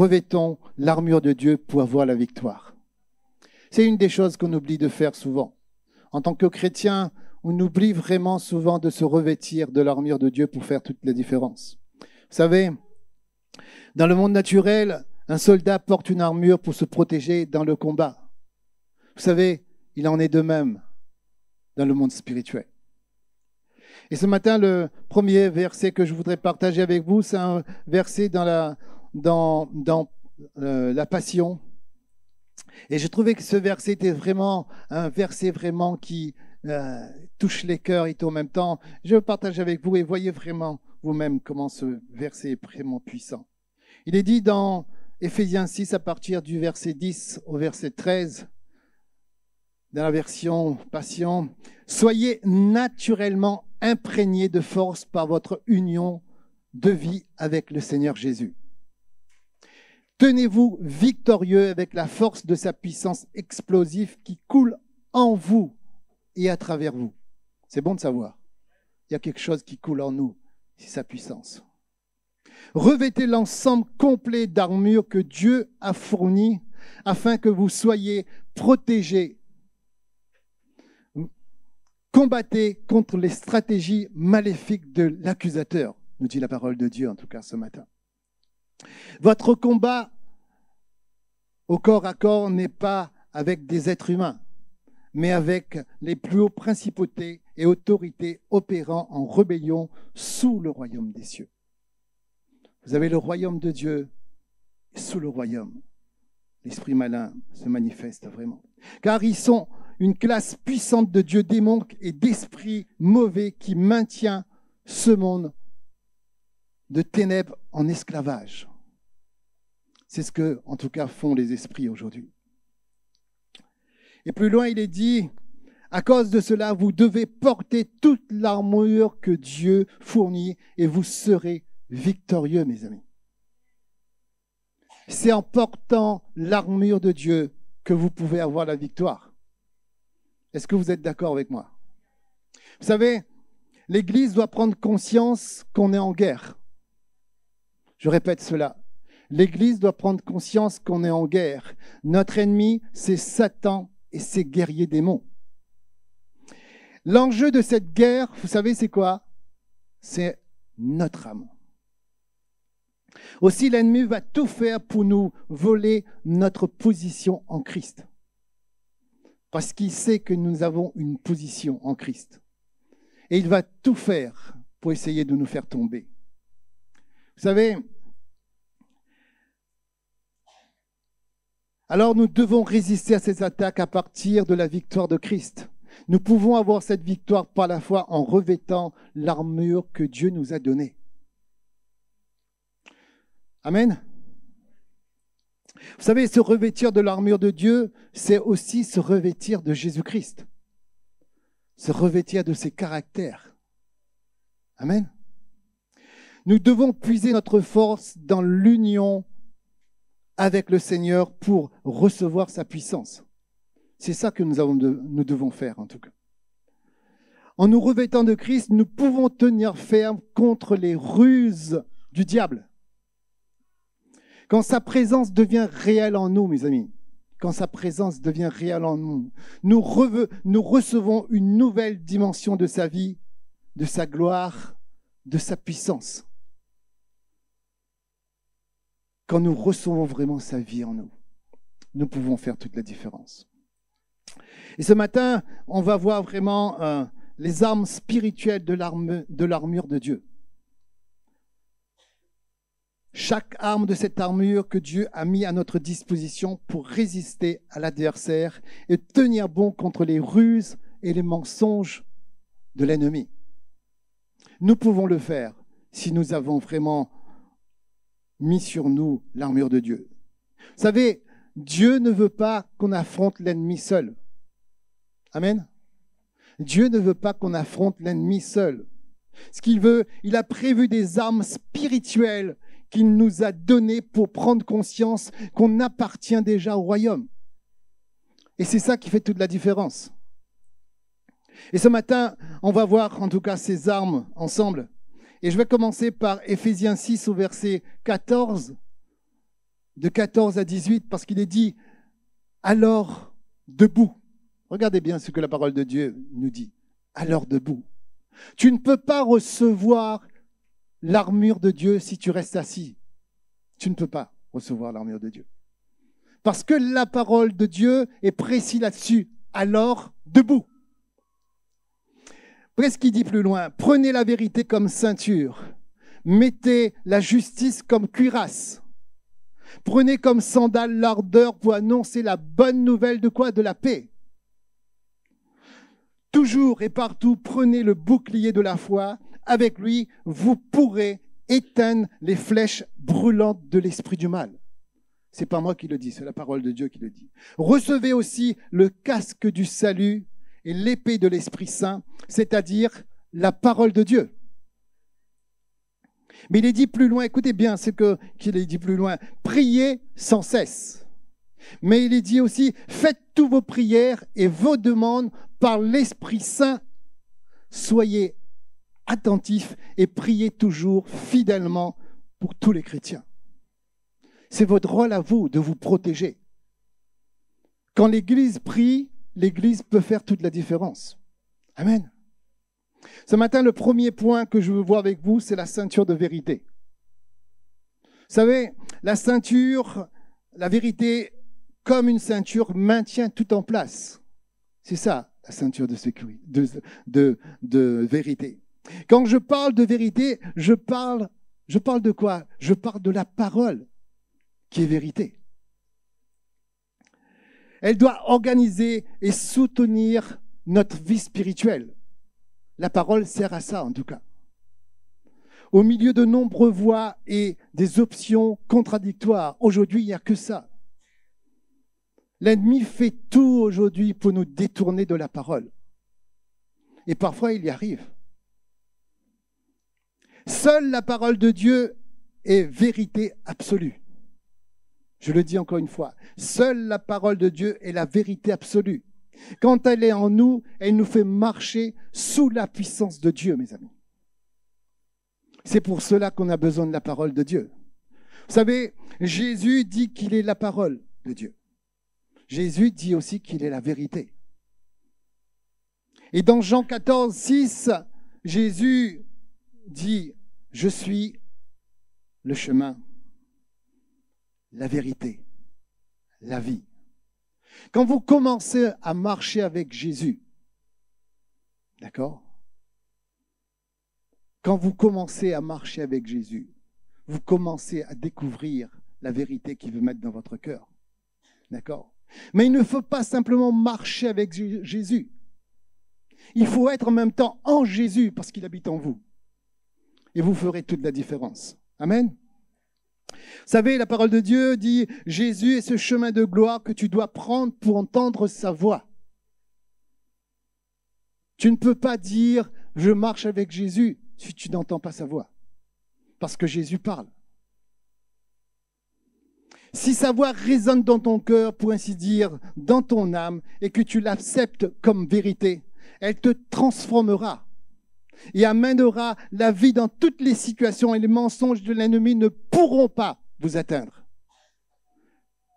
revêtons l'armure de Dieu pour avoir la victoire. C'est une des choses qu'on oublie de faire souvent. En tant que chrétien, on oublie vraiment souvent de se revêtir de l'armure de Dieu pour faire toute la différence. Vous savez, dans le monde naturel, un soldat porte une armure pour se protéger dans le combat. Vous savez, il en est de même dans le monde spirituel. Et ce matin, le premier verset que je voudrais partager avec vous, c'est un verset dans la Passion. Et je trouvais que ce verset était vraiment un verset vraiment qui touche les cœurs et en même temps. Je le partage avec vous et voyez vraiment vous-même comment ce verset est vraiment puissant. Il est dit dans Éphésiens 6 à partir du verset 10 au verset 13, dans la version Passion, « Soyez naturellement imprégnés de force par votre union de vie avec le Seigneur Jésus. Tenez-vous victorieux avec la force de sa puissance explosive qui coule en vous et à travers vous. » C'est bon de savoir. Il y a quelque chose qui coule en nous, c'est sa puissance. Revêtez l'ensemble complet d'armure que Dieu a fourni afin que vous soyez protégés. Combattez contre les stratégies maléfiques de l'accusateur, nous dit la parole de Dieu en tout cas ce matin. Votre combat au corps à corps n'est pas avec des êtres humains, mais avec les plus hauts principautés et autorités opérant en rébellion sous le royaume des cieux. Vous avez le royaume de Dieu, et sous le royaume, l'esprit malin se manifeste vraiment. Car ils sont une classe puissante de dieux démons et d'esprits mauvais qui maintient ce monde de ténèbres en esclavage. C'est ce que, en tout cas, font les esprits aujourd'hui. Et plus loin, il est dit, à cause de cela, vous devez porter toute l'armure que Dieu fournit et vous serez victorieux, mes amis. C'est en portant l'armure de Dieu que vous pouvez avoir la victoire. Est-ce que vous êtes d'accord avec moi? Vous savez, l'Église doit prendre conscience qu'on est en guerre. Je répète cela. L'Église doit prendre conscience qu'on est en guerre. Notre ennemi, c'est Satan et ses guerriers démons. L'enjeu de cette guerre, vous savez, c'est quoi? C'est notre âme. Aussi, l'ennemi va tout faire pour nous voler notre position en Christ. Parce qu'il sait que nous avons une position en Christ. Et il va tout faire pour essayer de nous faire tomber. Vous savez, alors nous devons résister à ces attaques à partir de la victoire de Christ. Nous pouvons avoir cette victoire par la foi en revêtant l'armure que Dieu nous a donnée. Amen. Vous savez, se revêtir de l'armure de Dieu, c'est aussi se revêtir de Jésus-Christ. Se revêtir de ses caractères. Amen. Nous devons puiser notre force dans l'union avec le Seigneur pour recevoir sa puissance. C'est ça que nous devons faire en tout cas. En nous revêtant de Christ, nous pouvons tenir ferme contre les ruses du diable. Quand sa présence devient réelle en nous, mes amis, quand sa présence devient réelle en nous, nous recevons une nouvelle dimension de sa vie, de sa gloire, de sa puissance. Quand nous recevons vraiment sa vie en nous, nous pouvons faire toute la différence. Et ce matin, on va voir vraiment les armes spirituelles de l'armure de Dieu. Chaque arme de cette armure que Dieu a mis à notre disposition pour résister à l'adversaire et tenir bon contre les ruses et les mensonges de l'ennemi. Nous pouvons le faire si nous avons vraiment mis sur nous l'armure de Dieu. Vous savez, Dieu ne veut pas qu'on affronte l'ennemi seul. Amen. Dieu ne veut pas qu'on affronte l'ennemi seul. Ce qu'il veut, il a prévu des armes spirituelles qu'il nous a données pour prendre conscience qu'on appartient déjà au royaume. Et c'est ça qui fait toute la différence. Et ce matin, on va voir en tout cas ces armes ensemble. Et je vais commencer par Éphésiens 6 au verset 14. de 14 à 18, parce qu'il est dit « Alors, debout ». Regardez bien ce que la parole de Dieu nous dit. « Alors, debout ». Tu ne peux pas recevoir l'armure de Dieu si tu restes assis. Tu ne peux pas recevoir l'armure de Dieu. Parce que la parole de Dieu est précise là-dessus. Alors, debout. Presque il dit plus loin, prenez la vérité comme ceinture, mettez la justice comme cuirasse, prenez comme sandale l'ardeur pour annoncer la bonne nouvelle de quoi? De la paix. Toujours et partout, prenez le bouclier de la foi, avec lui, vous pourrez éteindre les flèches brûlantes de l'esprit du mal. C'est pas moi qui le dis, c'est la parole de Dieu qui le dit. Recevez aussi le casque du salut et l'épée de l'Esprit Saint, c'est-à-dire la parole de Dieu. Mais il est dit plus loin, écoutez bien ce qu'il est dit plus loin, priez sans cesse. Mais il est dit aussi, faites tous vos prières et vos demandes par l'Esprit Saint. Soyez attentifs et priez toujours fidèlement pour tous les chrétiens. C'est votre rôle à vous de vous protéger. Quand l'Église prie, l'Église peut faire toute la différence. Amen. Ce matin, le premier point que je veux voir avec vous, c'est la ceinture de vérité. Vous savez, la ceinture, la vérité, comme une ceinture, maintient tout en place. C'est ça, la ceinture de sécurité, de vérité. Quand je parle de vérité, je parle de quoi? Je parle de la parole qui est vérité. Elle doit organiser et soutenir notre vie spirituelle. La parole sert à ça, en tout cas. Au milieu de nombreuses voix et des options contradictoires, aujourd'hui, il n'y a que ça. L'ennemi fait tout aujourd'hui pour nous détourner de la parole. Et parfois, il y arrive. Seule la parole de Dieu est vérité absolue. Je le dis encore une fois, seule la parole de Dieu est la vérité absolue. Quand elle est en nous, elle nous fait marcher sous la puissance de Dieu, mes amis. C'est pour cela qu'on a besoin de la parole de Dieu. Vous savez, Jésus dit qu'il est la parole de Dieu. Jésus dit aussi qu'il est la vérité. Et dans Jean 14, 6, Jésus dit, « Je suis le chemin, la vérité, la vie. » Quand vous commencez à marcher avec Jésus, d'accord? Quand vous commencez à marcher avec Jésus, vous commencez à découvrir la vérité qu'il veut mettre dans votre cœur. D'accord? Mais il ne faut pas simplement marcher avec Jésus. Il faut être en même temps en Jésus parce qu'il habite en vous. Et vous ferez toute la différence. Amen. Vous savez, la parole de Dieu dit « Jésus est ce chemin de gloire que tu dois prendre pour entendre sa voix. » Tu ne peux pas dire « Je marche avec Jésus » si tu n'entends pas sa voix. Parce que Jésus parle. Si sa voix résonne dans ton cœur, pour ainsi dire, dans ton âme, et que tu l'acceptes comme vérité, elle te transformera et amènera la vie dans toutes les situations et les mensonges de l'ennemi ne pourront pas vous atteindre.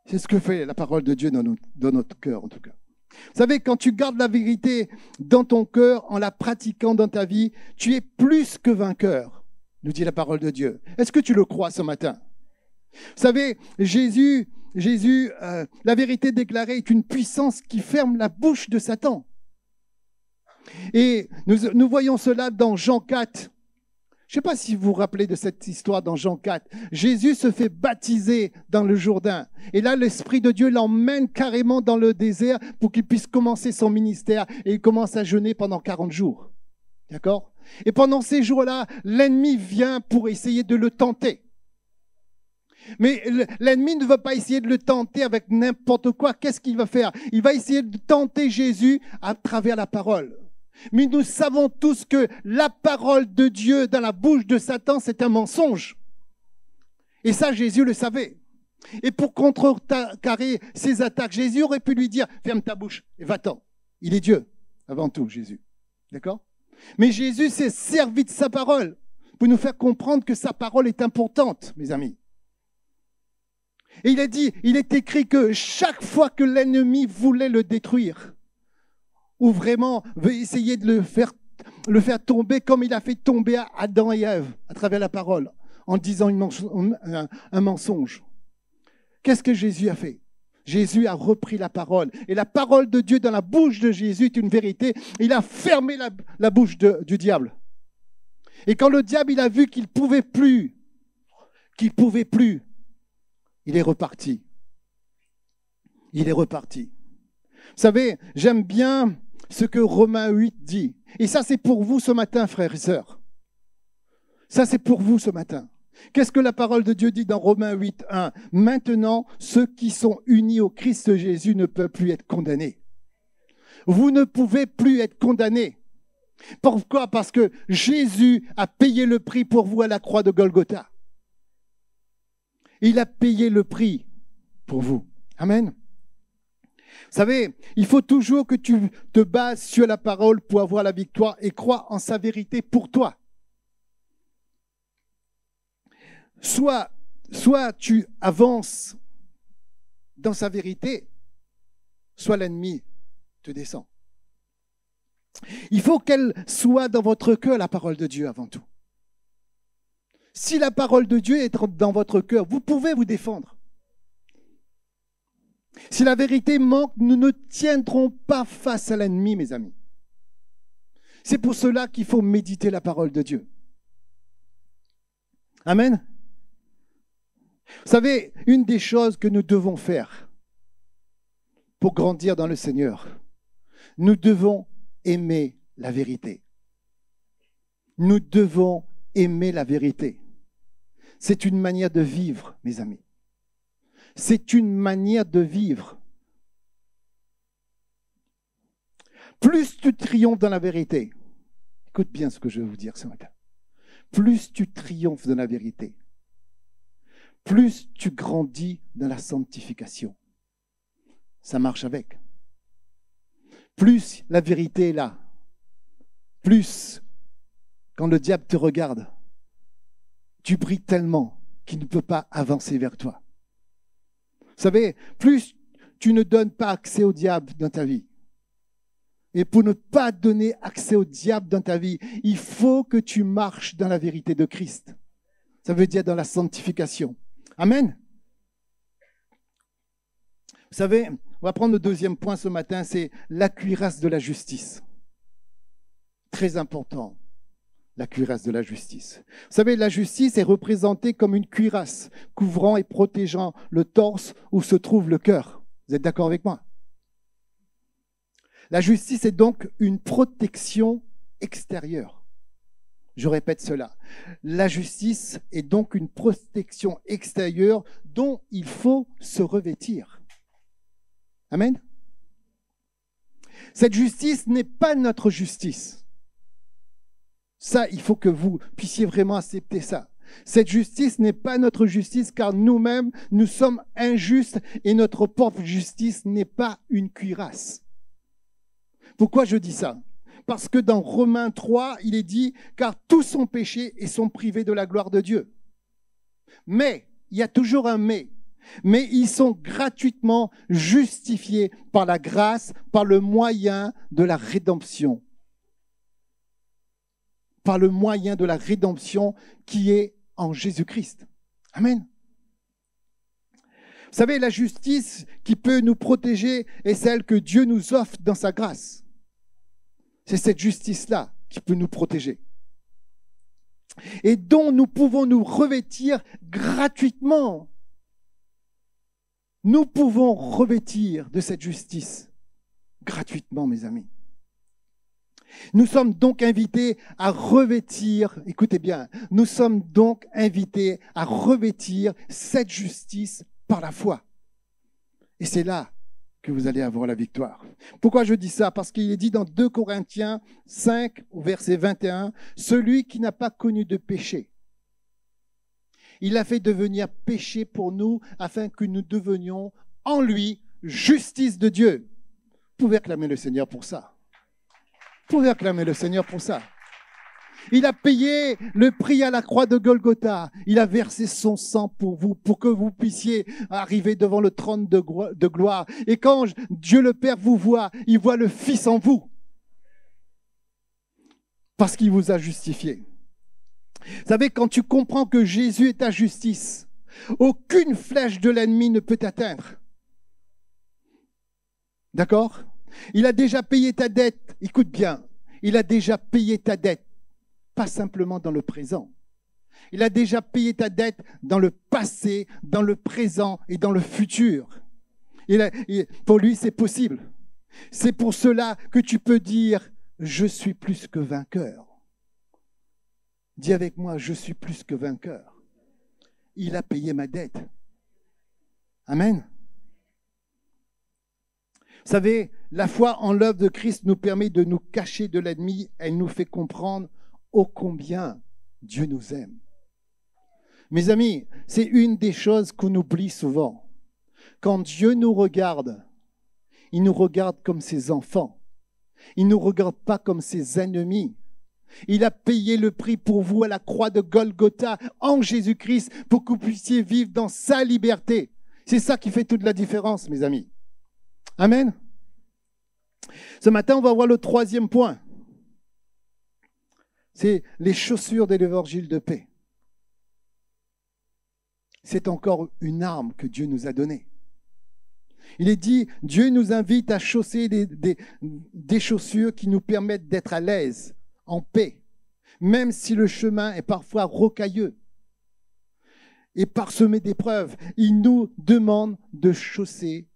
C'est ce que fait la parole de Dieu dans notre cœur, en tout cas. Vous savez, quand tu gardes la vérité dans ton cœur, en la pratiquant dans ta vie, tu es plus que vainqueur, nous dit la parole de Dieu. Est-ce que tu le crois ce matin? Vous savez, Jésus, la vérité déclarée est une puissance qui ferme la bouche de Satan. Et nous voyons cela dans Jean 4. Je ne sais pas si vous vous rappelez de cette histoire dans Jean 4. Jésus se fait baptiser dans le Jourdain. Et là, l'Esprit de Dieu l'emmène carrément dans le désert pour qu'il puisse commencer son ministère. Et il commence à jeûner pendant 40 jours. D'accord? Et pendant ces jours-là, l'ennemi vient pour essayer de le tenter. Mais l'ennemi ne va pas essayer de le tenter avec n'importe quoi. Qu'est-ce qu'il va faire? Il va essayer de tenter Jésus à travers la parole. Mais nous savons tous que la parole de Dieu dans la bouche de Satan, c'est un mensonge. Et ça, Jésus le savait. Et pour contrecarrer ses attaques, Jésus aurait pu lui dire, ferme ta bouche et va-t'en. Il est Dieu, avant tout, Jésus. D'accord? Mais Jésus s'est servi de sa parole pour nous faire comprendre que sa parole est importante, mes amis. Et il a dit, il est écrit que chaque fois que l'ennemi voulait le détruire, ou vraiment veut essayer de le faire tomber comme il a fait tomber Adam et Ève à travers la parole, en disant un mensonge. Qu'est-ce que Jésus a fait? Jésus a repris la parole. Et la parole de Dieu dans la bouche de Jésus est une vérité. Il a fermé la bouche du diable. Et quand le diable il a vu qu'il ne pouvait plus, il est reparti. Il est reparti. Vous savez, j'aime bien ce que Romains 8 dit. Et ça, c'est pour vous ce matin, frères et sœurs. Ça, c'est pour vous ce matin. Qu'est-ce que la parole de Dieu dit dans Romains 8, 1? Maintenant, ceux qui sont unis au Christ Jésus ne peuvent plus être condamnés. Vous ne pouvez plus être condamnés. Pourquoi? Parce que Jésus a payé le prix pour vous à la croix de Golgotha. Il a payé le prix pour vous. Amen. Vous savez, il faut toujours que tu te bases sur la parole pour avoir la victoire et crois en sa vérité pour toi. Soit tu avances dans sa vérité, soit l'ennemi te descend. Il faut qu'elle soit dans votre cœur, la parole de Dieu, avant tout. Si la parole de Dieu est dans votre cœur, vous pouvez vous défendre. Si la vérité manque, nous ne tiendrons pas face à l'ennemi, mes amis. C'est pour cela qu'il faut méditer la parole de Dieu. Amen. Vous savez, une des choses que nous devons faire pour grandir dans le Seigneur, nous devons aimer la vérité. Nous devons aimer la vérité. C'est une manière de vivre, mes amis. C'est une manière de vivre. Plus tu triomphes dans la vérité, écoute bien ce que je vais vous dire ce matin, plus tu triomphes dans la vérité, plus tu grandis dans la sanctification. Ça marche avec. Plus la vérité est là, plus quand le diable te regarde, tu brilles tellement qu'il ne peut pas avancer vers toi. Vous savez, plus tu ne donnes pas accès au diable dans ta vie. Et pour ne pas donner accès au diable dans ta vie, il faut que tu marches dans la vérité de Christ. Ça veut dire dans la sanctification. Amen. Vous savez, on va prendre le deuxième point ce matin, c'est la cuirasse de la justice. Très important, la cuirasse de la justice. Vous savez, la justice est représentée comme une cuirasse couvrant et protégeant le torse où se trouve le cœur. Vous êtes d'accord avec moi? La justice est donc une protection extérieure. Je répète cela. La justice est donc une protection extérieure dont il faut se revêtir. Amen. Cette justice n'est pas notre justice. Ça, il faut que vous puissiez vraiment accepter ça. Cette justice n'est pas notre justice car nous-mêmes, nous sommes injustes et notre propre justice n'est pas une cuirasse. Pourquoi je dis ça? Parce que dans Romains 3, il est dit « Car tous sont péchés et sont privés de la gloire de Dieu. » Mais, il y a toujours un « mais ». Mais ils sont gratuitement justifiés par la grâce, par le moyen de la rédemption. Par le moyen de la rédemption qui est en Jésus-Christ. Amen. Vous savez, la justice qui peut nous protéger est celle que Dieu nous offre dans sa grâce. C'est cette justice-là qui peut nous protéger. Et dont nous pouvons nous revêtir gratuitement. Nous pouvons revêtir de cette justice gratuitement, mes amis. Nous sommes donc invités à revêtir, écoutez bien, nous sommes donc invités à revêtir cette justice par la foi. Et c'est là que vous allez avoir la victoire. Pourquoi je dis ça? Parce qu'il est dit dans 2 Corinthiens 5, au verset 21, « Celui qui n'a pas connu de péché, il a fait devenir péché pour nous afin que nous devenions en lui justice de Dieu. » Vous pouvez acclamer le Seigneur pour ça. Vous pouvez acclamer le Seigneur pour ça. Il a payé le prix à la croix de Golgotha. Il a versé son sang pour vous, pour que vous puissiez arriver devant le trône de gloire. Et quand Dieu le Père vous voit, il voit le Fils en vous. Parce qu'il vous a justifié. Vous savez, quand tu comprends que Jésus est ta justice, aucune flèche de l'ennemi ne peut t'atteindre. D'accord? Il a déjà payé ta dette. Écoute bien, il a déjà payé ta dette. Pas simplement dans le présent. Il a déjà payé ta dette dans le passé, dans le présent et dans le futur. Pour lui, c'est possible. C'est pour cela que tu peux dire, je suis plus que vainqueur. Dis avec moi, je suis plus que vainqueur. Il a payé ma dette. Amen. Vous savez, la foi en l'œuvre de Christ nous permet de nous cacher de l'ennemi. Elle nous fait comprendre ô combien Dieu nous aime. Mes amis, c'est une des choses qu'on oublie souvent. Quand Dieu nous regarde, il nous regarde comme ses enfants. Il ne nous regarde pas comme ses ennemis. Il a payé le prix pour vous à la croix de Golgotha en Jésus-Christ pour que vous puissiez vivre dans sa liberté. C'est ça qui fait toute la différence, mes amis. Amen. Ce matin, on va voir le troisième point. C'est les chaussures de l'évangile de paix. C'est encore une arme que Dieu nous a donnée. Il est dit, Dieu nous invite à chausser des chaussures qui nous permettent d'être à l'aise, en paix, même si le chemin est parfois rocailleux et parsemé d'épreuves. Il nous demande de chausser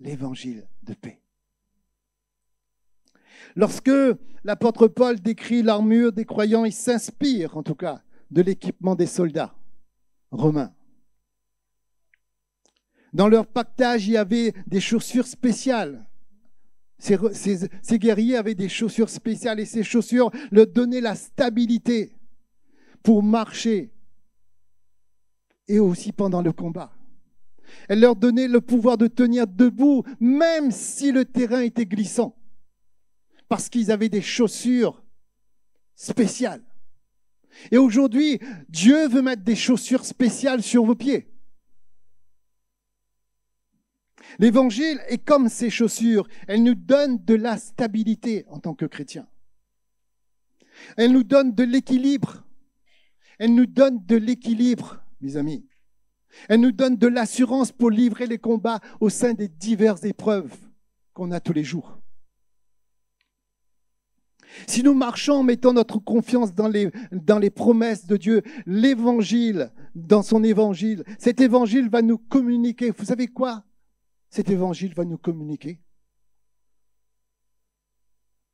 l'évangile de paix. Lorsque l'apôtre Paul décrit l'armure des croyants, il s'inspire en tout cas de l'équipement des soldats romains. Dans leur pactage, il y avait des chaussures spéciales. Ces guerriers avaient des chaussures spéciales et ces chaussures leur donnaient la stabilité pour marcher et aussi pendant le combat. Elles leur donnaient le pouvoir de tenir debout même si le terrain était glissant parce qu'ils avaient des chaussures spéciales. Et aujourd'hui, Dieu veut mettre des chaussures spéciales sur vos pieds. L'évangile est comme ces chaussures. Elle nous donne de la stabilité en tant que chrétiens. Elle nous donne de l'équilibre. Elle nous donne de l'équilibre, mes amis. Elle nous donne de l'assurance pour livrer les combats au sein des diverses épreuves qu'on a tous les jours. Si nous marchons en mettant notre confiance dans les promesses de Dieu, l'évangile, dans son évangile, cet évangile va nous communiquer. Vous savez quoi? Cet évangile va nous communiquer.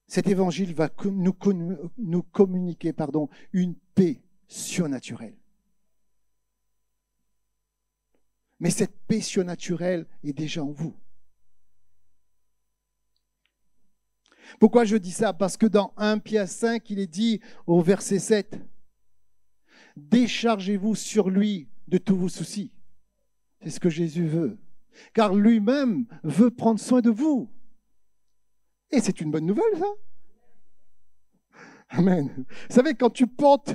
Cet évangile va nous communiquer une paix surnaturelle. Mais cette paix surnaturelle est déjà en vous. Pourquoi je dis ça? Parce que dans 1 Pierre 5, il est dit au verset 7, « Déchargez-vous sur lui de tous vos soucis. » C'est ce que Jésus veut. Car lui-même veut prendre soin de vous. Et c'est une bonne nouvelle, ça. Amen. Vous savez, quand tu portes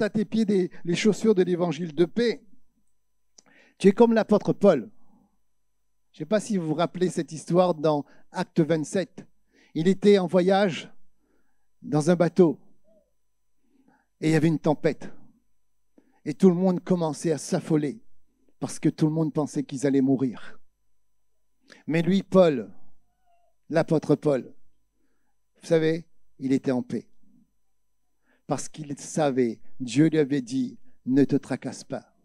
à tes pieds les chaussures de l'évangile de paix, tu es comme l'apôtre Paul. Je ne sais pas si vous vous rappelez cette histoire dans Acte 27. Il était en voyage dans un bateau et il y avait une tempête. Et tout le monde commençait à s'affoler parce que tout le monde pensait qu'ils allaient mourir. Mais lui, Paul, l'apôtre Paul, vous savez, il était en paix. Parce qu'il savait, Dieu lui avait dit, ne te tracasse pas.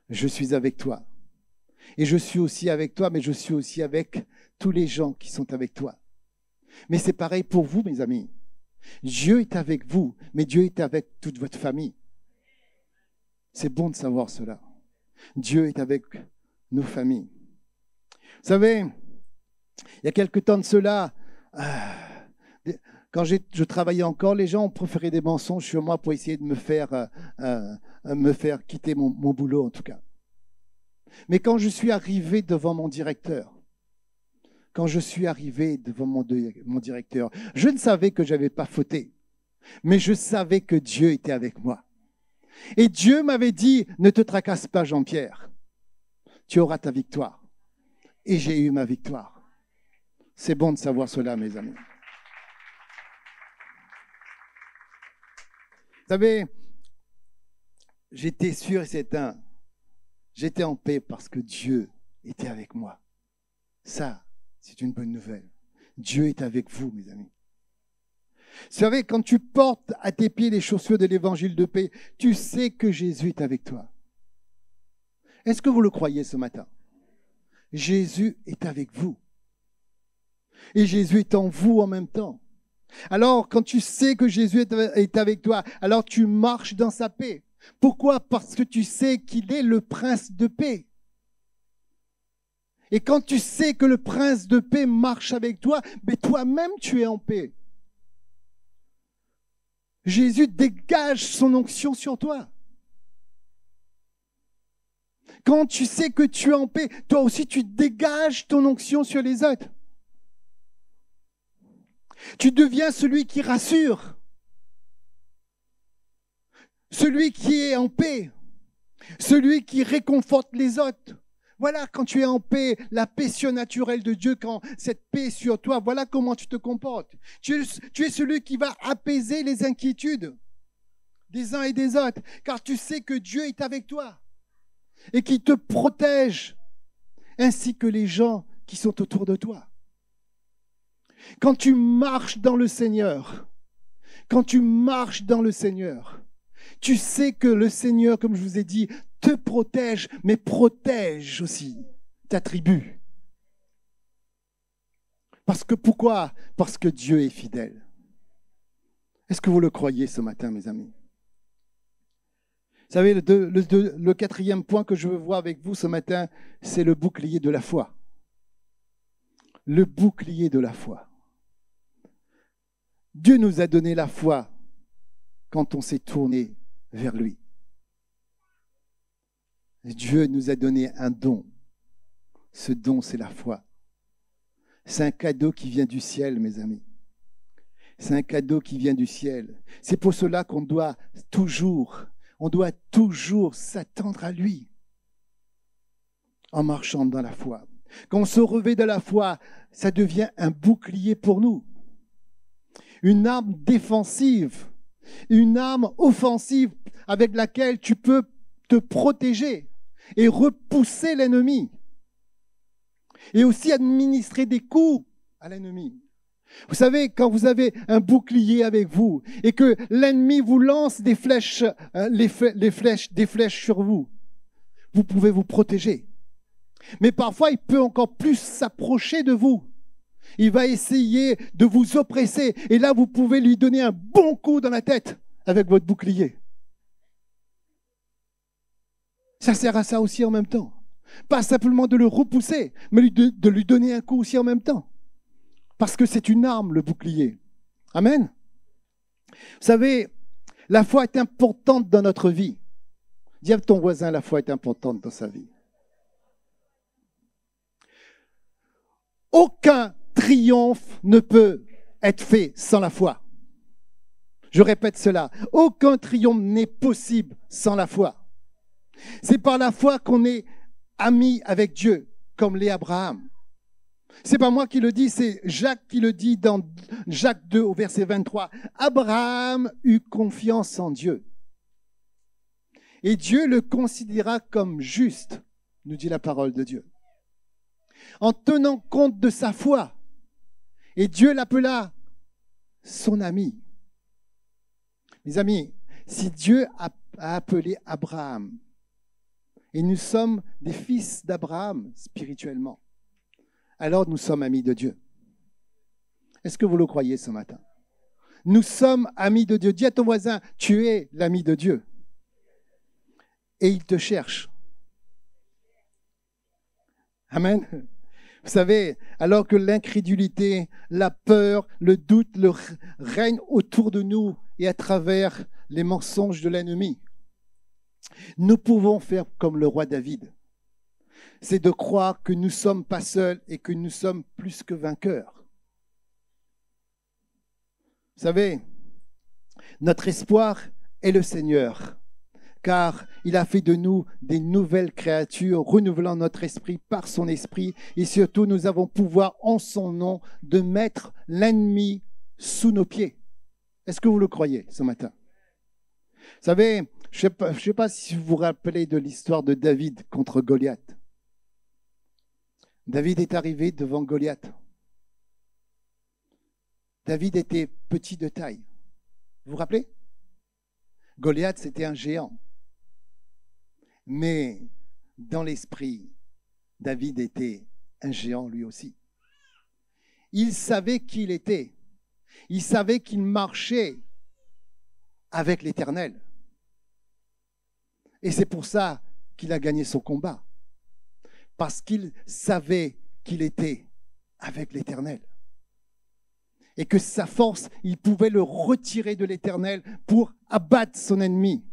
Je suis avec toi. Et je suis aussi avec toi, mais je suis aussi avec tous les gens qui sont avec toi. Mais c'est pareil pour vous, mes amis. Dieu est avec vous, mais Dieu est avec toute votre famille. C'est bon de savoir cela. Dieu est avec nos familles. Vous savez, il y a quelque temps de cela, quand je travaillais encore, les gens ont préféré des mensonges sur moi pour essayer de me faire quitter mon boulot, en tout cas. Mais quand je suis arrivé devant mon directeur, je ne savais que je n'avais pas fauté. Mais je savais que Dieu était avec moi. Et Dieu m'avait dit, ne te tracasse pas, Jean-Pierre. Tu auras ta victoire. Et j'ai eu ma victoire. C'est bon de savoir cela, mes amis. Vous savez, j'étais sûr et certain. J'étais en paix parce que Dieu était avec moi. Ça, c'est une bonne nouvelle. Dieu est avec vous, mes amis. Vous savez, quand tu portes à tes pieds les chaussures de l'évangile de paix, tu sais que Jésus est avec toi. Est-ce que vous le croyez ce matin? Jésus est avec vous. Et Jésus est en vous en même temps. Alors, quand tu sais que Jésus est avec toi, alors tu marches dans sa paix. Pourquoi? Parce que tu sais qu'il est le prince de paix. Et quand tu sais que le prince de paix marche avec toi, mais toi-même tu es en paix. Jésus dégage son onction sur toi. Quand tu sais que tu es en paix, toi aussi tu dégages ton onction sur les autres. Tu deviens celui qui rassure, celui qui est en paix, celui qui réconforte les autres. Voilà, quand tu es en paix, la paix surnaturelle de Dieu, quand cette paix est sur toi, voilà comment tu te comportes. Tu es celui qui va apaiser les inquiétudes des uns et des autres, car tu sais que Dieu est avec toi et qui te protège, ainsi que les gens qui sont autour de toi. Quand tu marches dans le Seigneur, tu sais que le Seigneur, comme je vous ai dit, te protège, mais protège aussi ta tribu. Pourquoi? Parce que Dieu est fidèle. Est-ce que vous le croyez ce matin, mes amis? Vous savez, le quatrième point que je veux voir avec vous ce matin, c'est le bouclier de la foi. Le bouclier de la foi. Dieu nous a donné la foi quand on s'est tourné vers lui. Dieu nous a donné un don. Ce don, c'est la foi. C'est un cadeau qui vient du ciel, mes amis. C'est un cadeau qui vient du ciel. C'est pour cela qu'on doit toujours s'attendre à lui en marchant dans la foi. Quand on se revêt de la foi, ça devient un bouclier pour nous. Une arme défensive, une arme offensive avec laquelle tu peux te protéger et repousser l'ennemi. Et aussi administrer des coups à l'ennemi. Vous savez, quand vous avez un bouclier avec vous et que l'ennemi vous lance des flèches, des flèches sur vous, vous pouvez vous protéger. Mais parfois, il peut encore plus s'approcher de vous. Il va essayer de vous oppresser. Et là, vous pouvez lui donner un bon coup dans la tête avec votre bouclier. Ça sert à ça aussi en même temps. Pas simplement de le repousser, mais de lui donner un coup aussi en même temps. Parce que c'est une arme, le bouclier. Amen. Vous savez, la foi est importante dans notre vie. Dis à ton voisin, la foi est importante dans sa vie. Aucun triomphe ne peut être fait sans la foi. Je répète cela. Aucun triomphe n'est possible sans la foi. C'est par la foi qu'on est amis avec Dieu, comme l'est Abraham. C'est pas moi qui le dis, c'est Jacques qui le dit dans Jacques 2 au verset 23. Abraham eut confiance en Dieu. Et Dieu le considéra comme juste, nous dit la parole de Dieu. En tenant compte de sa foi. Et Dieu l'appela son ami. Mes amis, si Dieu a appelé Abraham, et nous sommes des fils d'Abraham spirituellement, alors nous sommes amis de Dieu. Est-ce que vous le croyez ce matin? Nous sommes amis de Dieu. Dis à ton voisin, tu es l'ami de Dieu. Et il te cherche. Amen. Vous savez, alors que l'incrédulité, la peur, le doute règnent autour de nous et à travers les mensonges de l'ennemi, nous pouvons faire comme le roi David. C'est de croire que nous ne sommes pas seuls et que nous sommes plus que vainqueurs. Vous savez, Notre espoir est le Seigneur, car il a fait de nous des nouvelles créatures, renouvelant notre esprit par son esprit. Et surtout, nous avons pouvoir en son nom de mettre l'ennemi sous nos pieds. Est-ce que vous le croyez ce matin? Vous savez, je ne sais pas si vous vous rappelez de l'histoire de David contre Goliath. David est arrivé devant Goliath. David était petit de taille. Vous vous rappelez? Goliath, c'était un géant. Mais dans l'esprit, David était un géant lui aussi. Il savait qui il était. Il savait qu'il marchait avec l'Éternel. Et c'est pour ça qu'il a gagné son combat. Parce qu'il savait qu'il était avec l'Éternel. Et que sa force, il pouvait le retirer de l'Éternel pour abattre son ennemi.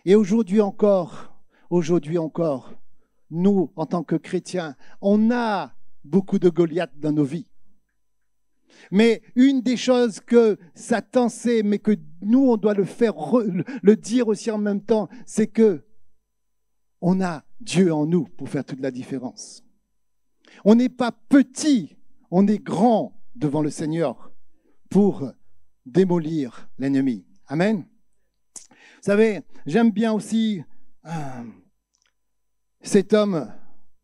Et aujourd'hui encore, nous, en tant que chrétiens, on a beaucoup de Goliath dans nos vies. Mais une des choses que Satan sait, mais que nous, on doit le dire aussi en même temps, c'est que on a Dieu en nous pour faire toute la différence. On n'est pas petit, on est grand devant le Seigneur pour démolir l'ennemi. Amen. Vous savez, j'aime bien aussi cet homme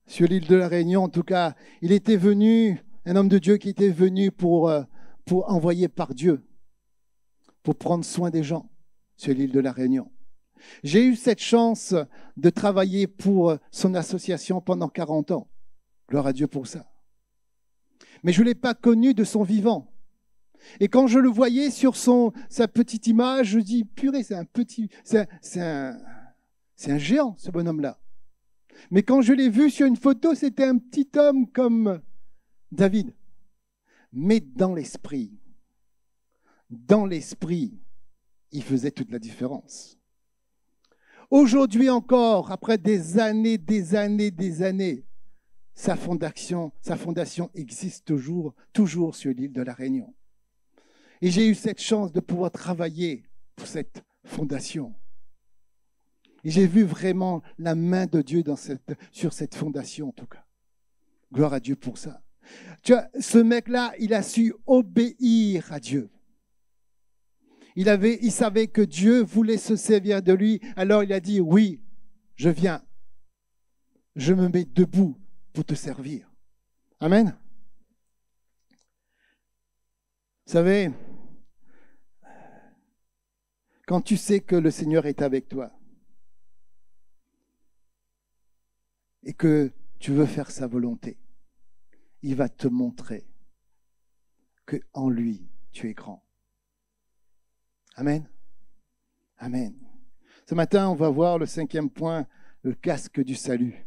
sur l'île de la Réunion. En tout cas, il était venu, un homme de Dieu qui était venu pour envoyer par Dieu, pour prendre soin des gens sur l'île de la Réunion. J'ai eu cette chance de travailler pour son association pendant 40 ans. Gloire à Dieu pour ça. Mais je ne l'ai pas connu de son vivant. Et quand je le voyais sur sa petite image, je dis, purée, c'est un géant, ce bonhomme-là. Mais quand je l'ai vu sur une photo, c'était un petit homme comme David. Mais dans l'esprit, il faisait toute la différence. Aujourd'hui encore, après des années, sa fondation existe toujours sur l'île de la Réunion. Et j'ai eu cette chance de pouvoir travailler pour cette fondation. Et j'ai vu vraiment la main de Dieu sur cette fondation, en tout cas. Gloire à Dieu pour ça. Tu vois, ce mec-là, il a su obéir à Dieu. Il savait que Dieu voulait se servir de lui, alors il a dit, oui, je viens. Je me mets debout pour te servir. Amen. Vous savez, quand tu sais que le Seigneur est avec toi et que tu veux faire sa volonté, il va te montrer qu'en lui, tu es grand. Amen. Amen. Ce matin, on va voir le 5e point, le casque du salut.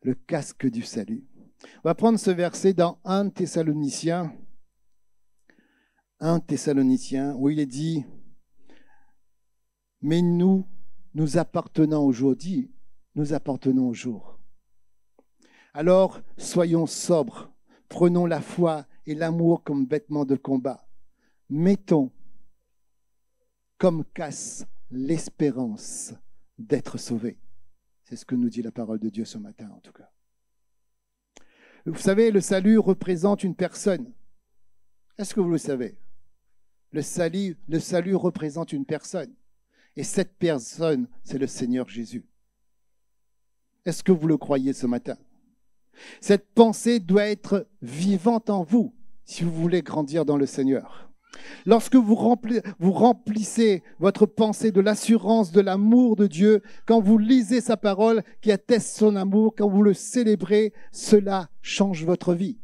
Le casque du salut. On va prendre ce verset dans 1 Thessaloniciens, où il est dit, mais nous appartenons au jour. Nous appartenons au jour. Alors, soyons sobres, prenons la foi et l'amour comme vêtements de combat. Mettons comme casque l'espérance d'être sauvés. C'est ce que nous dit la parole de Dieu ce matin, en tout cas. Vous savez, le salut représente une personne. Est-ce que vous le savez? Le salut représente une personne. Et cette personne, c'est le Seigneur Jésus. Est-ce que vous le croyez ce matin? Cette pensée doit être vivante en vous si vous voulez grandir dans le Seigneur. Lorsque vous remplissez votre pensée de l'assurance, de l'amour de Dieu, quand vous lisez sa parole qui atteste son amour, quand vous le célébrez, cela change votre vie.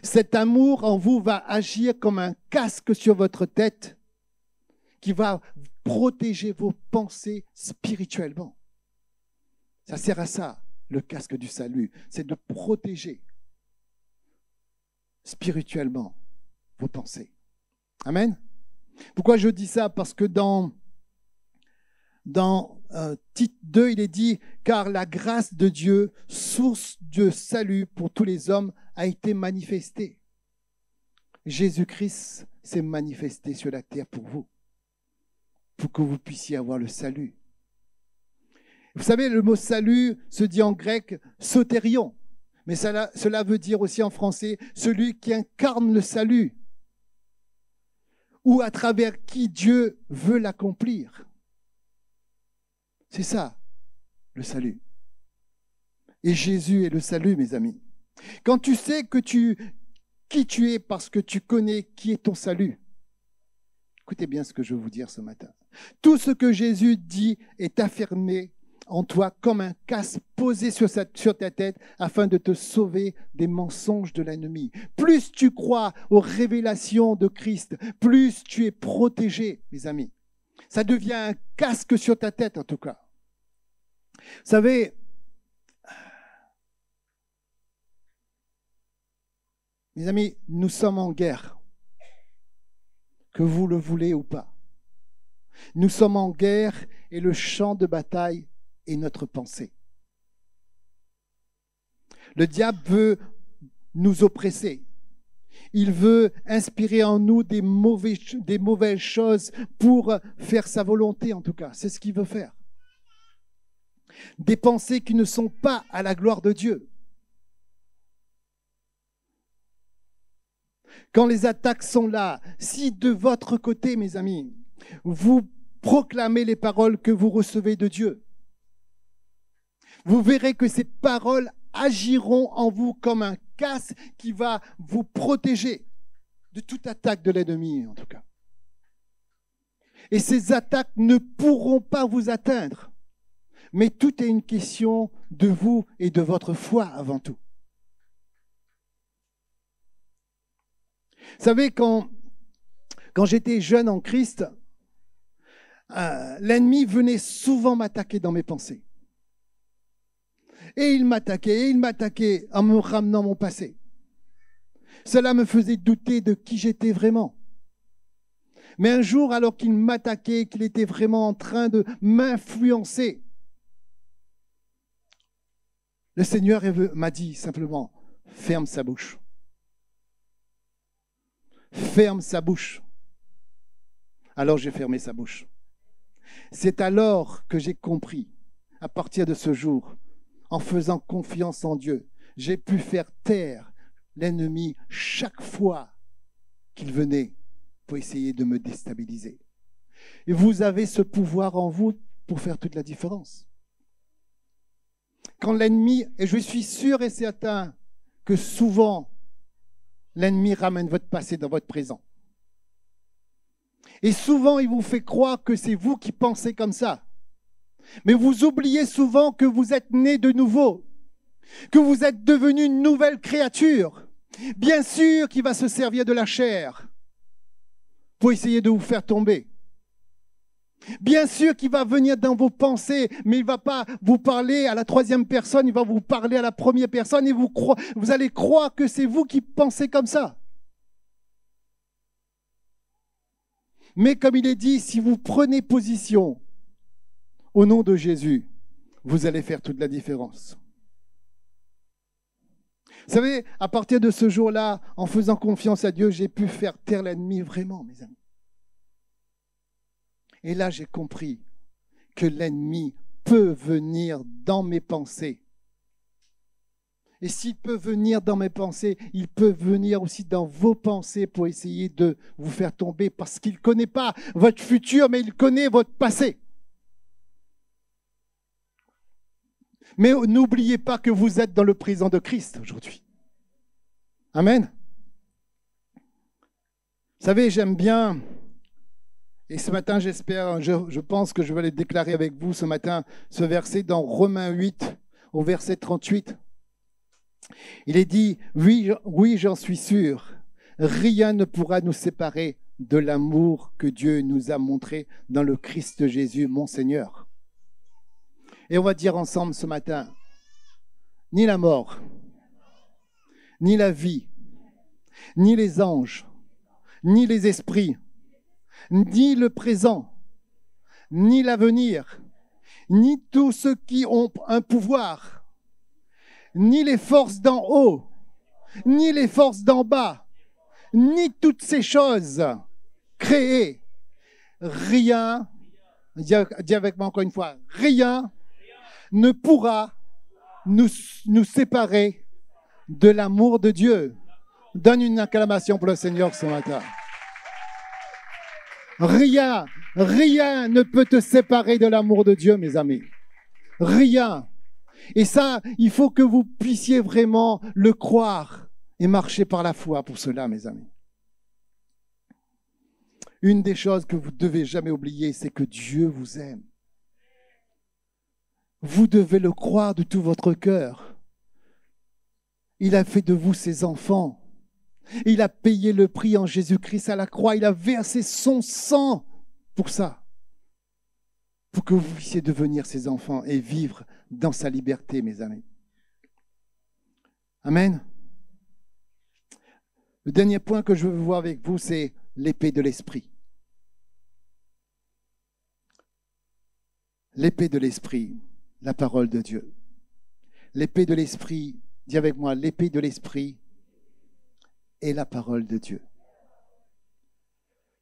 Cet amour en vous va agir comme un casque sur votre tête qui va protéger vos pensées spirituellement. Ça sert à ça, le casque du salut. C'est de protéger spirituellement vos pensées. Amen. Pourquoi je dis ça? Parce que dans Tite 2, il est dit « Car la grâce de Dieu, source de salut pour tous les hommes, a été manifestée. » Jésus-Christ s'est manifesté sur la terre pour vous, pour que vous puissiez avoir le salut. Vous savez, le mot salut se dit en grec sotérion, mais cela veut dire aussi en français celui qui incarne le salut, ou à travers qui Dieu veut l'accomplir. C'est ça, le salut. Et Jésus est le salut, mes amis. Quand tu sais qui tu es parce que tu connais qui est ton salut, écoutez bien ce que je veux vous dire ce matin. Tout ce que Jésus dit est affirmé en toi comme un casque posé sur ta tête afin de te sauver des mensonges de l'ennemi. Plus tu crois aux révélations de Christ, plus tu es protégé, mes amis. Ça devient un casque sur ta tête en tout cas. Vous savez, mes amis, nous sommes en guerre, que vous le voulez ou pas. Nous sommes en guerre et le champ de bataille est notre pensée. Le diable veut nous oppresser. Il veut inspirer en nous des mauvaises choses pour faire sa volonté, en tout cas. C'est ce qu'il veut faire. Des pensées qui ne sont pas à la gloire de Dieu. Quand les attaques sont là, si de votre côté, mes amis, vous proclamez les paroles que vous recevez de Dieu, vous verrez que ces paroles agiront en vous comme un casque qui va vous protéger de toute attaque de l'ennemi, en tout cas. Et ces attaques ne pourront pas vous atteindre. Mais tout est une question de vous et de votre foi avant tout. Vous savez, quand j'étais jeune en Christ, l'ennemi venait souvent m'attaquer dans mes pensées. Et il m'attaquait en me ramenant mon passé. Cela me faisait douter de qui j'étais vraiment. Mais un jour, alors qu'il m'attaquait, qu'il était vraiment en train de m'influencer, le Seigneur m'a dit simplement, ferme sa bouche. Ferme sa bouche. Alors j'ai fermé sa bouche. C'est alors que j'ai compris, à partir de ce jour, en faisant confiance en Dieu, j'ai pu faire taire l'ennemi chaque fois qu'il venait pour essayer de me déstabiliser. Et vous avez ce pouvoir en vous pour faire toute la différence. Quand l'ennemi, et je suis sûr et certain que souvent, l'ennemi ramène votre passé dans votre présent. Et souvent, il vous fait croire que c'est vous qui pensez comme ça. Mais vous oubliez souvent que vous êtes né de nouveau, que vous êtes devenu une nouvelle créature. Bien sûr qu'il va se servir de la chair pour essayer de vous faire tomber. Bien sûr qu'il va venir dans vos pensées, mais il ne va pas vous parler à la troisième personne, il va vous parler à la première personne et vous allez croire que c'est vous qui pensez comme ça. Mais comme il est dit, si vous prenez position au nom de Jésus, vous allez faire toute la différence. Vous savez, à partir de ce jour-là, en faisant confiance à Dieu, j'ai pu faire taire l'ennemi vraiment, mes amis. Et là, j'ai compris que l'ennemi peut venir dans mes pensées. Et s'il peut venir dans mes pensées, il peut venir aussi dans vos pensées pour essayer de vous faire tomber parce qu'il ne connaît pas votre futur, mais il connaît votre passé. Mais n'oubliez pas que vous êtes dans le présent de Christ aujourd'hui. Amen. Vous savez, j'aime bien, et ce matin, j'espère, je pense que je vais le déclarer avec vous ce matin, ce verset dans Romains 8, au verset 38. Il est dit, oui, j'en suis sûr, rien ne pourra nous séparer de l'amour que Dieu nous a montré dans le Christ Jésus, mon Seigneur. Et on va dire ensemble ce matin, ni la mort, ni la vie, ni les anges, ni les esprits, ni le présent, ni l'avenir, ni tous ceux qui ont un pouvoir, ni les forces d'en haut, ni les forces d'en bas, ni toutes ces choses créées, rien, dis avec moi encore une fois, rien ne pourra nous séparer de l'amour de Dieu. Donne une acclamation pour le Seigneur ce matin. Rien ne peut te séparer de l'amour de Dieu, mes amis. Rien. Et ça, il faut que vous puissiez vraiment le croire et marcher par la foi pour cela, mes amis. Une des choses que vous ne devez jamais oublier, c'est que Dieu vous aime. Vous devez le croire de tout votre cœur. Il a fait de vous ses enfants. Il a payé le prix en Jésus-Christ à la croix. Il a versé son sang pour ça. Pour que vous puissiez devenir ses enfants et vivre dans sa liberté, mes amis. Amen. Le dernier point que je veux voir avec vous, c'est l'épée de l'esprit. L'épée de l'esprit, la parole de Dieu. L'épée de l'esprit, dis avec moi, l'épée de l'esprit est la parole de Dieu.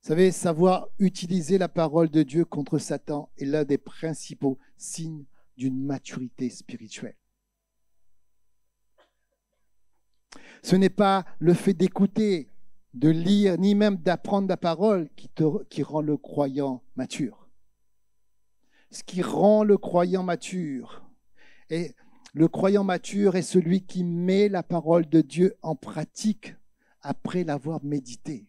Vous savez, savoir utiliser la parole de Dieu contre Satan est l'un des principaux signes d'une maturité spirituelle. Ce n'est pas le fait d'écouter, de lire, ni même d'apprendre la parole qui rend le croyant mature. Ce qui rend le croyant mature, et le croyant mature est celui qui met la parole de Dieu en pratique après l'avoir méditée.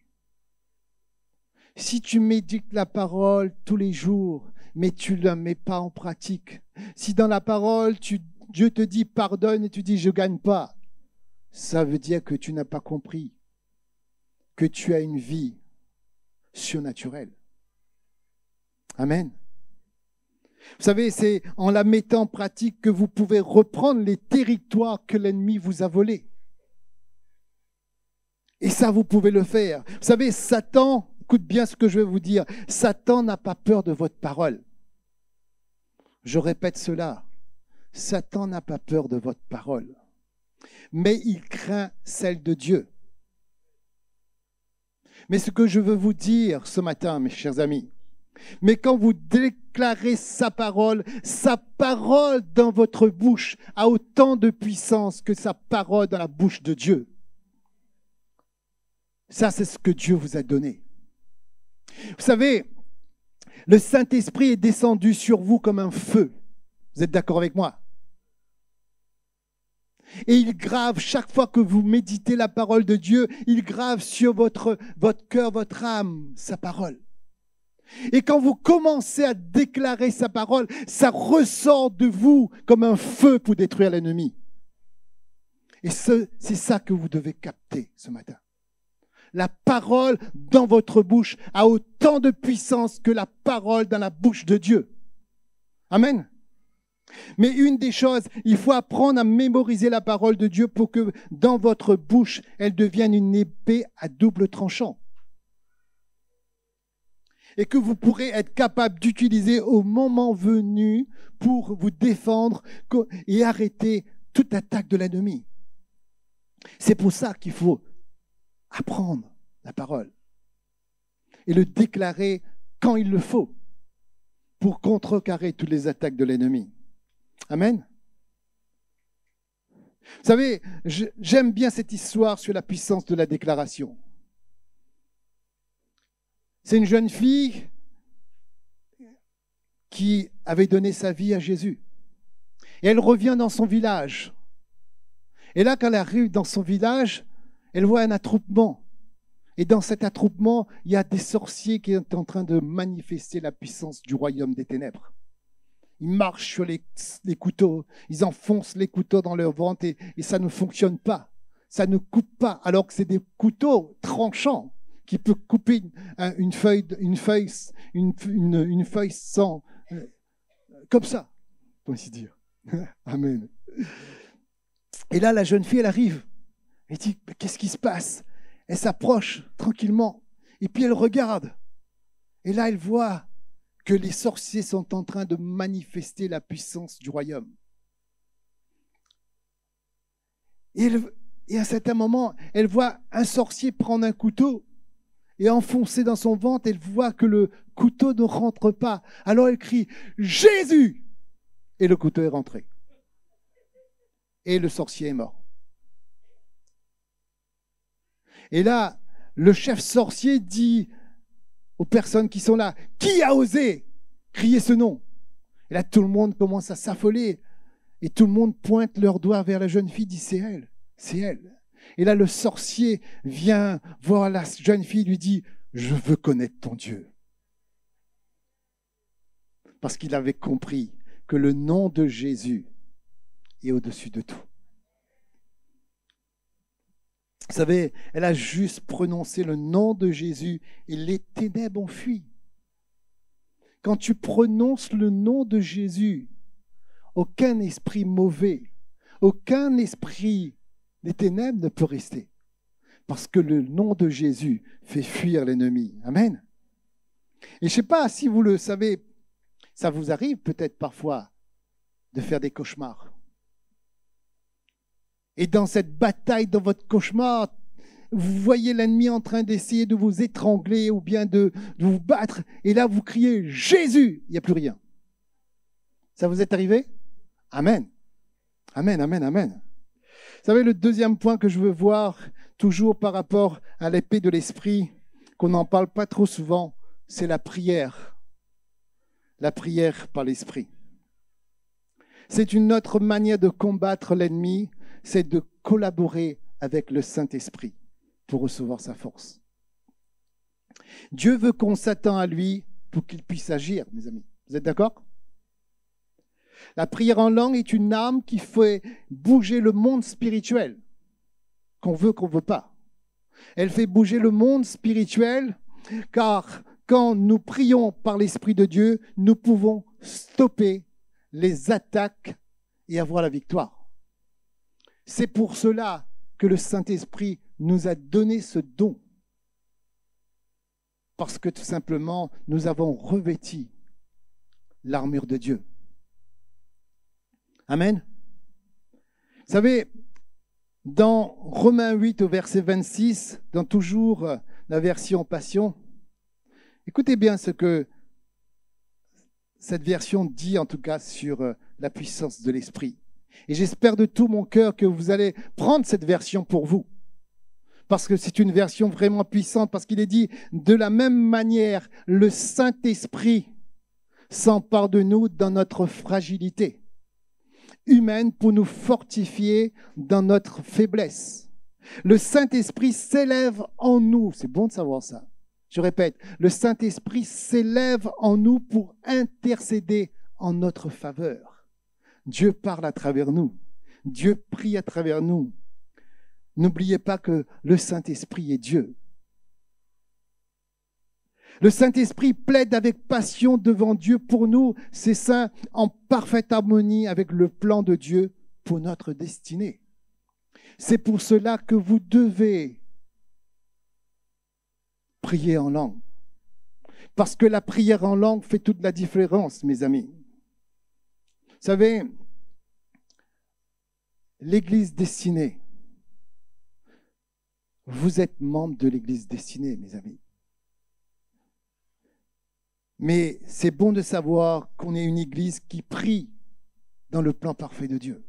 Si tu médites la parole tous les jours, mais tu ne la mets pas en pratique, si dans la parole, Dieu te dit pardonne et tu dis je ne gagne pas, ça veut dire que tu n'as pas compris que tu as une vie surnaturelle. Amen. Vous savez, c'est en la mettant en pratique que vous pouvez reprendre les territoires que l'ennemi vous a volés. Et ça, vous pouvez le faire. Vous savez, Satan, écoute bien ce que je vais vous dire, Satan n'a pas peur de votre parole. Je répète cela, Satan n'a pas peur de votre parole, mais il craint celle de Dieu. Mais ce que je veux vous dire ce matin, mes chers amis, mais quand vous déclarez sa parole dans votre bouche a autant de puissance que sa parole dans la bouche de Dieu. Ça, c'est ce que Dieu vous a donné. Vous savez, le Saint-Esprit est descendu sur vous comme un feu. Vous êtes d'accord avec moi? Et il grave, chaque fois que vous méditez la parole de Dieu, il grave sur votre cœur, votre âme, sa parole. Et quand vous commencez à déclarer sa parole, ça ressort de vous comme un feu pour détruire l'ennemi. Et c'est ça que vous devez capter ce matin. La parole dans votre bouche a autant de puissance que la parole dans la bouche de Dieu. Amen. Mais une des choses, il faut apprendre à mémoriser la parole de Dieu pour que dans votre bouche, elle devienne une épée à double tranchant. Et que vous pourrez être capable d'utiliser au moment venu pour vous défendre et arrêter toute attaque de l'ennemi. C'est pour ça qu'il faut apprendre la parole et le déclarer quand il le faut pour contrecarrer toutes les attaques de l'ennemi. Amen. Vous savez, j'aime bien cette histoire sur la puissance de la déclaration. C'est une jeune fille qui avait donné sa vie à Jésus. Et elle revient dans son village. Et là, quand elle arrive dans son village, elle voit un attroupement. Et dans cet attroupement, il y a des sorciers qui sont en train de manifester la puissance du royaume des ténèbres. Ils marchent sur les couteaux, ils enfoncent les couteaux dans leur ventre et ça ne fonctionne pas. Ça ne coupe pas, alors que c'est des couteaux tranchants qui peuvent couper une feuille sans... comme ça, pour ainsi dire. Amen. Et là, la jeune fille, elle arrive. Elle dit, mais qu'est-ce qui se passe? Elle s'approche tranquillement. Et puis elle regarde. Et là, elle voit que les sorciers sont en train de manifester la puissance du royaume. Et Et à un certain moment, elle voit un sorcier prendre un couteau et enfoncer dans son ventre. Elle voit que le couteau ne rentre pas. Alors elle crie « Jésus !» Et le couteau est rentré. Et le sorcier est mort. Et là, le chef sorcier dit aux personnes qui sont là, « Qui a osé crier ce nom ?» Et là, tout le monde commence à s'affoler. Et tout le monde pointe leur doigt vers la jeune fille, dit « C'est elle, c'est elle. » Et là, le sorcier vient voir la jeune fille, lui dit « Je veux connaître ton Dieu. » Parce qu'il avait compris que le nom de Jésus est au-dessus de tout. Vous savez, elle a juste prononcé le nom de Jésus et les ténèbres ont fui. Quand tu prononces le nom de Jésus, aucun esprit mauvais, aucun esprit des ténèbres ne peut rester. Parce que le nom de Jésus fait fuir l'ennemi. Amen. Et je ne sais pas si vous le savez, ça vous arrive peut-être parfois de faire des cauchemars. Et dans cette bataille, dans votre cauchemar, vous voyez l'ennemi en train d'essayer de vous étrangler ou bien de vous battre. Et là, vous criez « Jésus !» Il n'y a plus rien. Ça vous est arrivé? Amen. Amen, amen, amen. Vous savez, le deuxième point que je veux voir, toujours par rapport à l'épée de l'esprit, qu'on n'en parle pas trop souvent, c'est la prière. La prière par l'esprit. C'est une autre manière de combattre l'ennemi, c'est de collaborer avec le Saint-Esprit pour recevoir sa force. Dieu veut qu'on s'attend à lui pour qu'il puisse agir, mes amis. Vous êtes d'accord? La prière en langue est une arme qui fait bouger le monde spirituel, qu'on veut pas. Elle fait bouger le monde spirituel, car quand nous prions par l'Esprit de Dieu, nous pouvons stopper les attaques et avoir la victoire. C'est pour cela que le Saint-Esprit nous a donné ce don. Parce que tout simplement, nous avons revêti l'armure de Dieu. Amen. Vous savez, dans Romains 8 au verset 26, dans toujours la version Passion, écoutez bien ce que cette version dit en tout cas sur la puissance de l'esprit. Et j'espère de tout mon cœur que vous allez prendre cette version pour vous. Parce que c'est une version vraiment puissante, parce qu'il est dit, de la même manière, le Saint-Esprit s'empare de nous dans notre fragilité humaine pour nous fortifier dans notre faiblesse. Le Saint-Esprit s'élève en nous. C'est bon de savoir ça. Je répète, le Saint-Esprit s'élève en nous pour intercéder en notre faveur. Dieu parle à travers nous. Dieu prie à travers nous. N'oubliez pas que le Saint-Esprit est Dieu. Le Saint-Esprit plaide avec passion devant Dieu pour nous, ses saints, en parfaite harmonie avec le plan de Dieu pour notre destinée. C'est pour cela que vous devez prier en langue. Parce que la prière en langue fait toute la différence, mes amis. Vous savez, l'Église destinée, vous êtes membre de l'Église destinée, mes amis. Mais c'est bon de savoir qu'on est une Église qui prie dans le plan parfait de Dieu.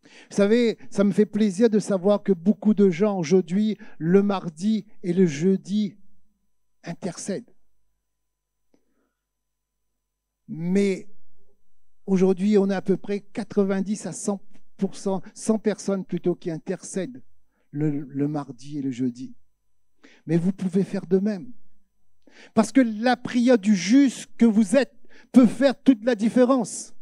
Vous savez, ça me fait plaisir de savoir que beaucoup de gens aujourd'hui, le mardi et le jeudi, intercèdent. Mais aujourd'hui, on a à peu près 90 à 100%, 100 personnes plutôt qui intercèdent le mardi et le jeudi. Mais vous pouvez faire de même. Parce que la prière du juste que vous êtes peut faire toute la différence.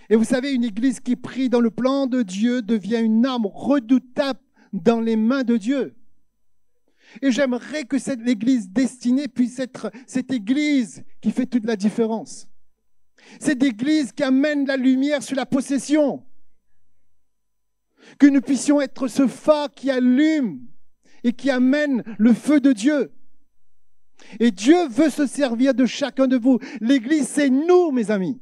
Et vous savez, une église qui prie dans le plan de Dieu devient une arme redoutable dans les mains de Dieu. Et j'aimerais que cette église destinée puisse être cette église qui fait toute la différence. Cette église qui amène la lumière sur la possession. Que nous puissions être ce phare qui allume et qui amène le feu de Dieu. Et Dieu veut se servir de chacun de vous. L'église, c'est nous, mes amis.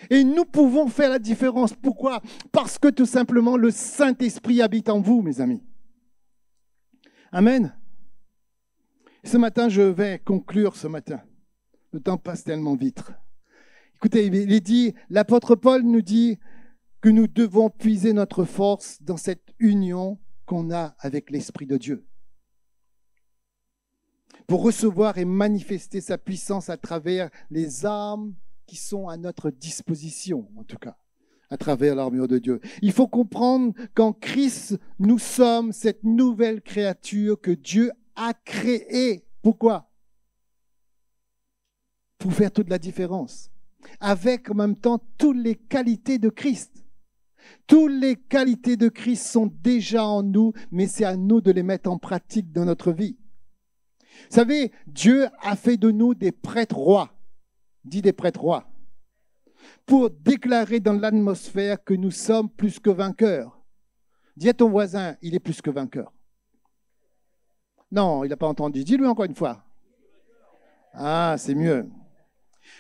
Et nous pouvons faire la différence. Pourquoi? Parce que tout simplement, le Saint-Esprit habite en vous, mes amis. Amen. Ce matin, je vais conclure ce matin. Le temps passe tellement vite. Écoutez, il est dit, l'apôtre Paul nous dit que nous devons puiser notre force dans cette union qu'on a avec l'Esprit de Dieu, pour recevoir et manifester sa puissance à travers les armes qui sont à notre disposition, en tout cas, à travers l'armure de Dieu. Il faut comprendre qu'en Christ, nous sommes cette nouvelle créature que Dieu a créée. Pourquoi? Pour faire toute la différence, avec en même temps toutes les qualités de Christ. Toutes les qualités de Christ sont déjà en nous, mais c'est à nous de les mettre en pratique dans notre vie. Vous savez, Dieu a fait de nous des prêtres rois, dit des prêtres rois, pour déclarer dans l'atmosphère que nous sommes plus que vainqueurs. Dis à ton voisin, il est plus que vainqueur. Non, il n'a pas entendu. Dis-lui encore une fois. Ah, c'est mieux.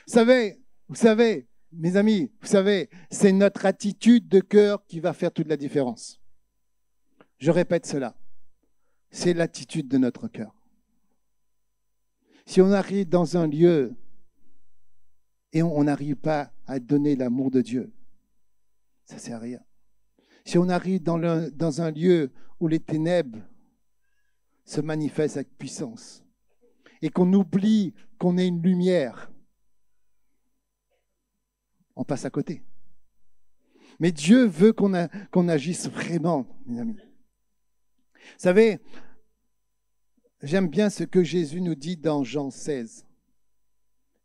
Vous savez, mes amis, vous savez, c'est notre attitude de cœur qui va faire toute la différence. Je répète cela. C'est l'attitude de notre cœur. Si on arrive dans un lieu et on n'arrive pas à donner l'amour de Dieu, ça ne sert à rien. Si on arrive dans un lieu où les ténèbres se manifestent avec puissance et qu'on oublie qu'on est une lumière, on passe à côté. Mais Dieu veut qu'on agisse vraiment, mes amis. Vous savez, j'aime bien ce que Jésus nous dit dans Jean 16.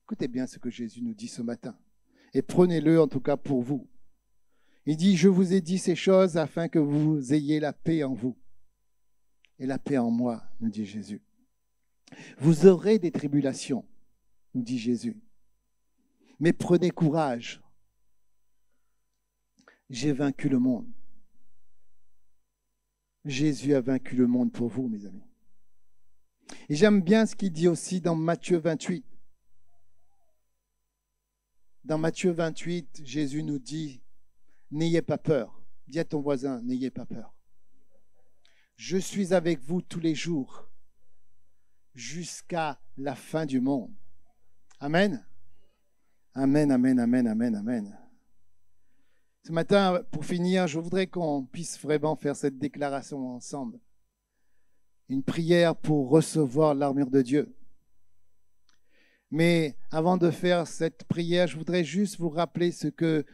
Écoutez bien ce que Jésus nous dit ce matin. Et prenez-le en tout cas pour vous. Il dit, je vous ai dit ces choses afin que vous ayez la paix en vous. Et la paix en moi, nous dit Jésus. Vous aurez des tribulations, nous dit Jésus. Mais prenez courage. J'ai vaincu le monde. Jésus a vaincu le monde pour vous, mes amis. Et j'aime bien ce qu'il dit aussi dans Matthieu 28. Dans Matthieu 28, Jésus nous dit, n'ayez pas peur. Dis à ton voisin, n'ayez pas peur. Je suis avec vous tous les jours jusqu'à la fin du monde. Amen. Amen, amen, amen, amen, amen. Ce matin, pour finir, je voudrais qu'on puisse vraiment faire cette déclaration ensemble. Une prière pour recevoir l'armure de Dieu. Mais avant de faire cette prière, je voudrais juste vous rappeler ce que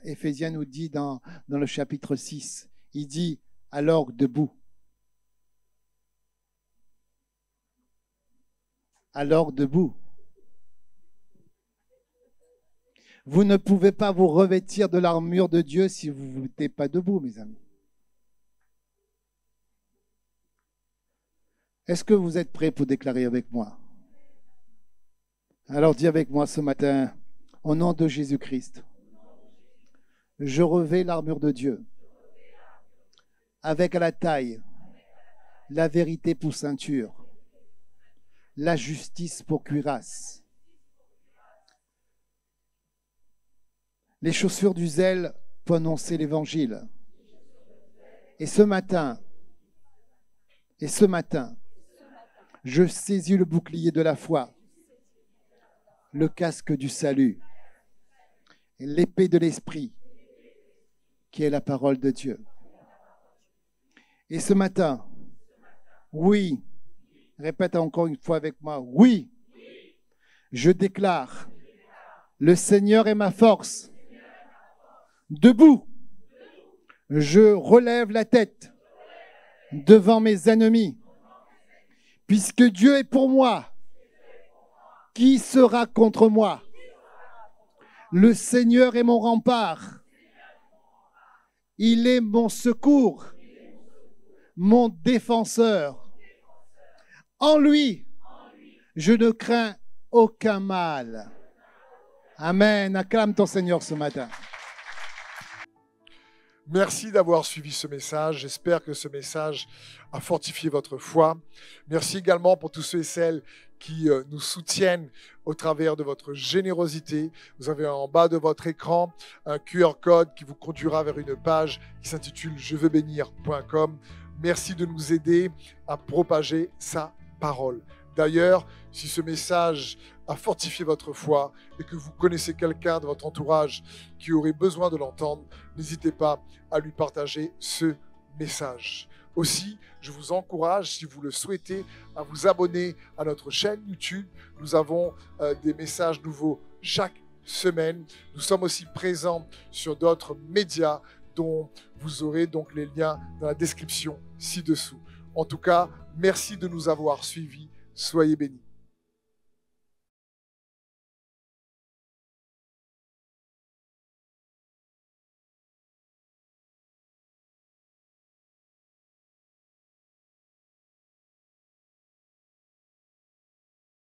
Éphésiens nous dit dans le chapitre 6. Il dit, alors debout. Alors debout. Vous ne pouvez pas vous revêtir de l'armure de Dieu si vous n'êtes pas debout, mes amis. Est-ce que vous êtes prêts pour déclarer avec moi? Alors dis avec moi ce matin, au nom de Jésus-Christ, je revêts l'armure de Dieu, avec à la taille la vérité pour ceinture, la justice pour cuirasse, les chaussures du zèle pour annoncer l'évangile. Et ce matin, je saisis le bouclier de la foi, le casque du salut, et l'épée de l'esprit, qui est la parole de Dieu. Et ce matin, oui, répète encore une fois avec moi, oui, je déclare, le Seigneur est ma force. Debout, je relève la tête devant mes ennemis. Puisque Dieu est pour moi, qui sera contre moi? Le Seigneur est mon rempart. Il est mon secours, mon défenseur. En lui, je ne crains aucun mal. Amen. Acclame ton Seigneur ce matin. Merci d'avoir suivi ce message. J'espère que ce message a fortifié votre foi. Merci également pour tous ceux et celles qui nous soutiennent au travers de votre générosité. Vous avez en bas de votre écran un QR code qui vous conduira vers une page qui s'intitule jeveubénir.com. Merci de nous aider à propager sa parole. D'ailleurs, si ce message a fortifié votre foi et que vous connaissez quelqu'un de votre entourage qui aurait besoin de l'entendre, n'hésitez pas à lui partager ce message. Aussi, je vous encourage, si vous le souhaitez, à vous abonner à notre chaîne YouTube. Nous avons des messages nouveaux chaque semaine. Nous sommes aussi présents sur d'autres médias dont vous aurez donc les liens dans la description ci-dessous. En tout cas, merci de nous avoir suivis. Soyez bénis.